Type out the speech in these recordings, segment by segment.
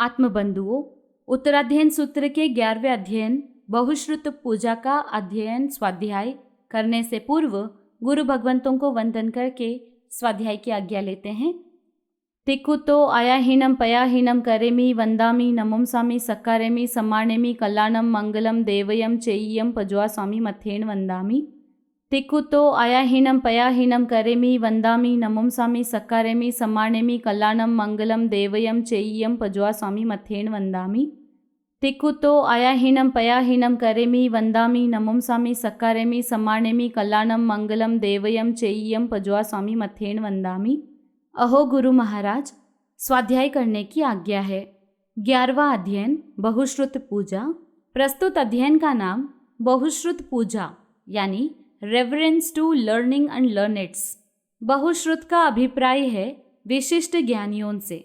आत्मबंधुओं, उत्तराध्ययन सूत्र के 11वें अध्ययन बहुश्रुत पूजा का अध्ययन स्वाध्याय करने से पूर्व गुरु भगवंतों को वंदन करके स्वाध्याय की आज्ञा लेते हैं। तिक्कुतो आयाहीनम पयाहीनम करेमि वंदामि नमोंसामि सक्कारेमि सम्मानेमि कल्याणम मंगलम देवयम चेय्यम पज्वा स्वामी मथेन वंदामि। तिक्कुतो आयाहीनम पयाहीनम करेमि वंदामि नमोंसामि सक्कारेमि सम्मानेमि कल्याणम मंगलम देवयम चेय्यम पज्वा स्वामी मथेन वंदामि। तिक्कुतो आयाहीनम पयाहीनम करेमि वंदामि नमोंसामि सक्कारेमि सम्मानेमि कल्याणम मंगलम देवयम चेय्यम पज्वा स्वामी मथेन वंदामि। अहो गुरु महाराज, स्वाध्याय करने की आज्ञा है। 11वां अध्ययन बहुश्रुत पूजा। प्रस्तुत अध्ययन का नाम बहुश्रुत पूजा यानी रेवरेंस टू लर्निंग एंड लर्नेट्स। बहुश्रुत का अभिप्राय है विशिष्ट ज्ञानियों से।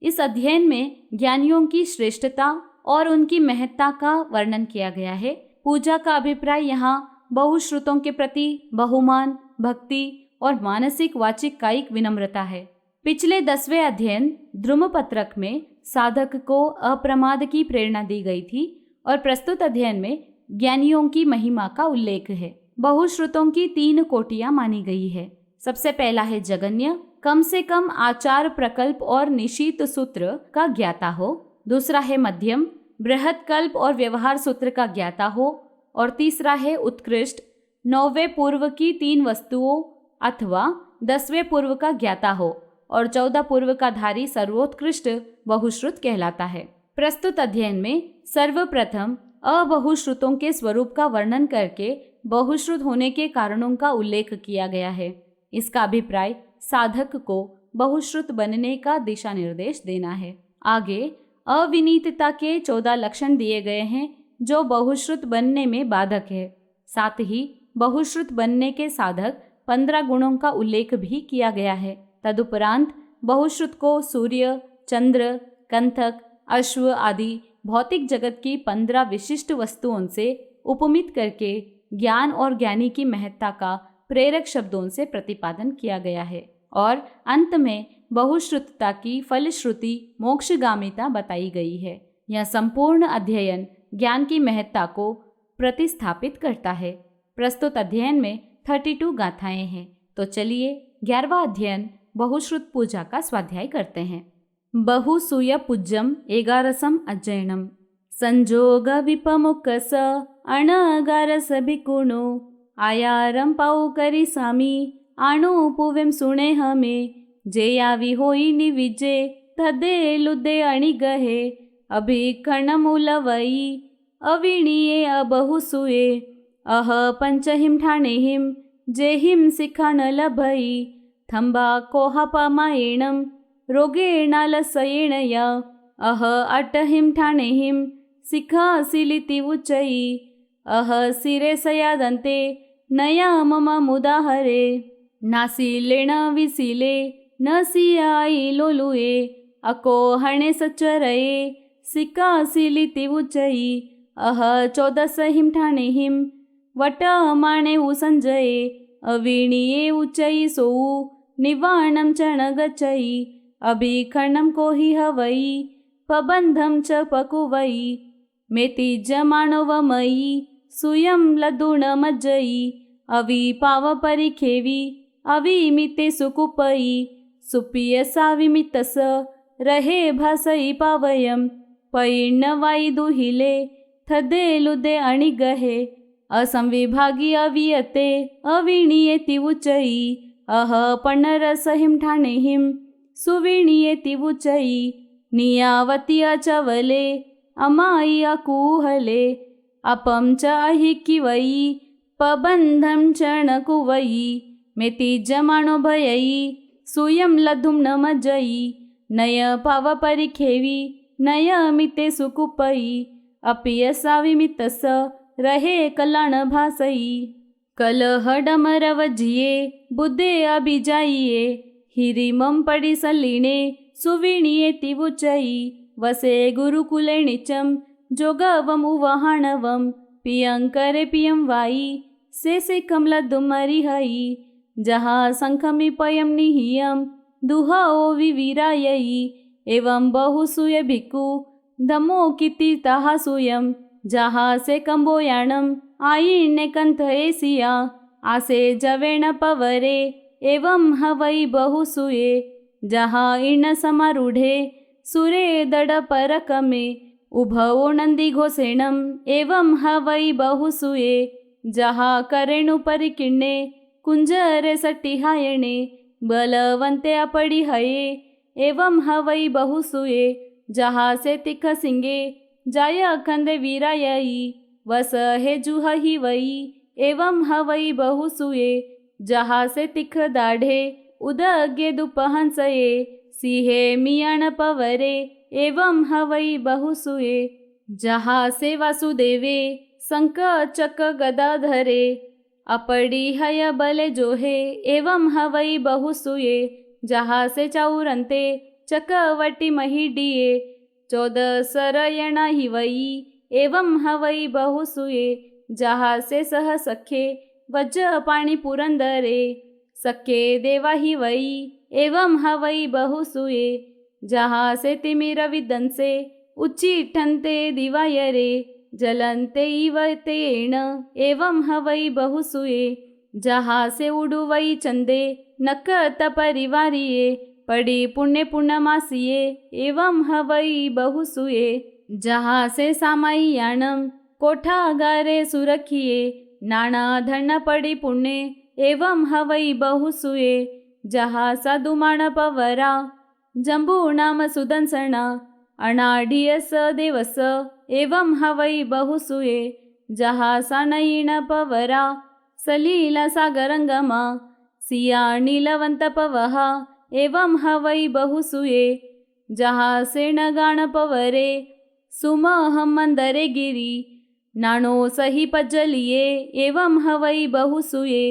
इस अध्ययन में ज्ञानियों की श्रेष्ठता और उनकी महत्ता का वर्णन किया गया है। पूजा का अभिप्राय यहाँ बहुश्रुतों के प्रति बहुमान, भक्ति और मानसिक वाचिक कायिक विनम्रता है। पिछले 10वें अध्ययन ध्रुमपत्रक में साधक को अप्रमाद की प्रेरणा दी गई थी और प्रस्तुत अध्ययन में ज्ञानियों की महिमा का उल्लेख है। बहुश्रुतों की 3 कोटियां मानी गई है। सबसे पहला है जगन्य, कम से कम आचार प्रकल्प और निशीत सूत्र का ज्ञाता हो। दूसरा है मध्यम, बृहत कल्प और व्यवहार सूत्र का ज्ञाता हो। और तीसरा है उत्कृष्ट, 9वें पूर्व की 3 वस्तुओं अथवा 10वें पूर्व का ज्ञाता हो। और 14 पूर्व का धारी सर्वोत्कृष्ट बहुश्रुत कहलाता है। प्रस्तुत अध्ययन में सर्वप्रथम अबहुश्रुतों के स्वरूप का वर्णन करके बहुश्रुत होने के कारणों का उल्लेख किया गया है। इसका अभिप्राय साधक को बहुश्रुत बनने का दिशा निर्देश देना है। आगे अविनीतता के 14 लक्षण दिए गए हैं जो बहुश्रुत बनने में बाधक है। साथ ही बहुश्रुत बनने के साधक 15 गुणों का उल्लेख भी किया गया है। तदुपरांत बहुश्रुत को सूर्य, चंद्र, कंथक, अश्व आदि भौतिक जगत की 15 विशिष्ट वस्तुओं से उपमित करके ज्ञान और ज्ञानी की महत्ता का प्रेरक शब्दों से प्रतिपादन किया गया है। और अंत में बहुश्रुतता की फलश्रुति मोक्षगामिता बताई गई है। यह संपूर्ण अध्ययन ज्ञान की महत्ता को प्रतिस्थापित करता है। प्रस्तुत अध्ययन में 32 गाथाएं हैं। तो चलिए 11वां अध्ययन बहुश्रुत पूजा का स्वाध्याय करते हैं। बहुसूय पूज्यम एगारसम अध्ययनम संजोग विपमुकस अणगारस भिकुणो आयारम पाऊ करी सामी आणु पुवेम सुने हमें जेयावी होई निविजे तदे लुदे अणि गहे अभिखण मूलवई अविणीये अबहुसूये अह पंचहिम ठाणेहिम जेहिम सिखान लभई थंबा कोहापामायेणम रोगेणालसयेण या अह अटहिम ठाणेहिम सिखासिलिति उच्चई अह सिरेसयादन्ते नया मम मुदाहरे नासीलेण विसीले न सियाई लोलुए अको हणे सच्चरये सिकासिलिति उच्चई अह 14 हिम ठाणेहिम वट माणे उसंजये अविणीये उच्चई सोऊ निवाणम चण गच्चई अभिखणम को हि हवई पबंधम च पकुवई मेति जमानो वमयी सुयम लदुण मज्जई अवि पाव परिखेवी अविमिते सुकुपई सुपिय साविमितस रहे भासई पावयम पैर्णवाई दुहिले थदे लुदे अणि गहे असंविभागी अवियते अविणीयेति उच्चई अह पन्नरसहिम ठाणेहिम सुविणीयेति उच्चई नियावती अचवले अमाई अकुहले अपम च अहिकिवई पबंधम चणकुवई मेति जमाणो भयई सुयम लधुम न मज्जई नय पाव परिखेवी नय मिते सुकुपई अपियसा विमितस रहे कल्याण भासई कलह डमरवजिये बुद्धे अभिजाइये हिरिमम पड़ी सलीणे सुविणीयेति उच्चई वसे गुरुकुले निचम जोगवम उवहाणवम पियंकरे पियम वाई से कमलदुमरि हई जहा संखमि पयम निहियम दुहाओ विविरायई एवं बहुसूय भिक्खु धम्मो किति तहा सूयम जहा से कंबोयाणम आईने कंथ एसिया आसे जवेण पवरे एवं हवै बहुसूये जहा इन समारूढ़े सूरे दड परकमे उभवो नंदी घोषेणम एवं हवै बहुसूये जहा करेणु परिकिण्णे कुंजरे सट्टिहायणे बलवंते अपड़ी हये एवं हवै बहुसूये जहा से तिख सिंगे जाय खंदे वीरायई वस हे जुह ही वई एवं हवै बहुसूये जहा से तिख दाढ़े उदगे दुपहंसये सिहे मियण पवरे एवं हवै बहुसूये जहा से वासुदेवे संक चक गदाधरे अपड़ी हय बले जोहे एवं हवै बहुसूये जहा से चाउरंते चकवटी महिडिये 14 सरयण ही वई एवं हवै बहुसूये जहा से सह सखे वज पाणी पुरंदरे सखे देवा ही वई एवं हवै बहुसूये जहा से तिमिर विदंसे उच्ची ठंते दिवायरे जलंते इवतेण एवं हवै बहुसूये जहा से उडुवई चंदे नकत परिवारिये पड़ी पुण्य पूर्णमासिये एवं हवै बहुसूये जहा से सामायियाणम कोठागारे सुरखिये नाना धन पड़ी पुण्य एवं हवै बहुसूये जहा साधुमाण पवरा जंबू नाम सुदंसना अनाढ़ियस देवस एवं हवै बहुसूये जहा सानयिण पवरा सलीला सागरंगमा सिया नीलवंत पवहा एवं हवै बहुसूये जहा सेण गाण पवरे सुमह मंदरे गिरी नानो सही पज्जलिये एवं हवै बहुसूये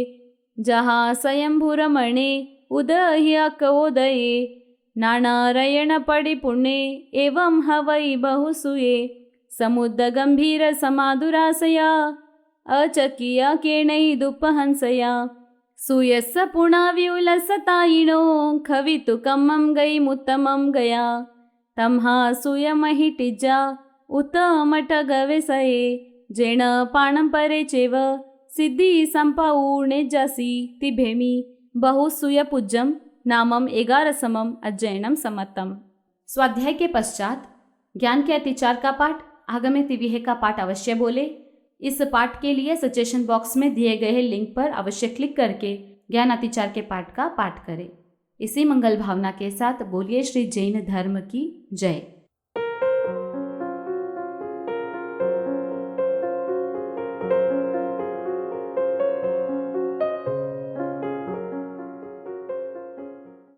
जहा स्वयंभूरमणे उदह्य कवोदये नानारयण पड़ी पुण्ये एवं हवै बहुसूये समुद्र गंभीर समाधुरासया अचकिया केणै दुपहंसया सूयस पुणाव्युलसतायिणो खवितु कम्मं गई मुत्तमं गया तम्हा सूयमहिटिजा उत्तमट गवेसये जेण पाणं परे चेव सिद्धि संपाऊणे जासी तिभेमी बहुसूय पूज्यम नामम 11 अध्ययनम समत्तम। स्वाध्याय के पश्चात ज्ञान के अतिचार का पाठ आगमे तिविहे का पाठ अवश्य बोले। इस पाठ के लिए सजेशन बॉक्स में दिए गए लिंक पर अवश्य क्लिक करके ज्ञान अतिचार के पाठ का पाठ करें। इसी मंगल भावना के साथ बोलिए श्री जैन धर्म की जय।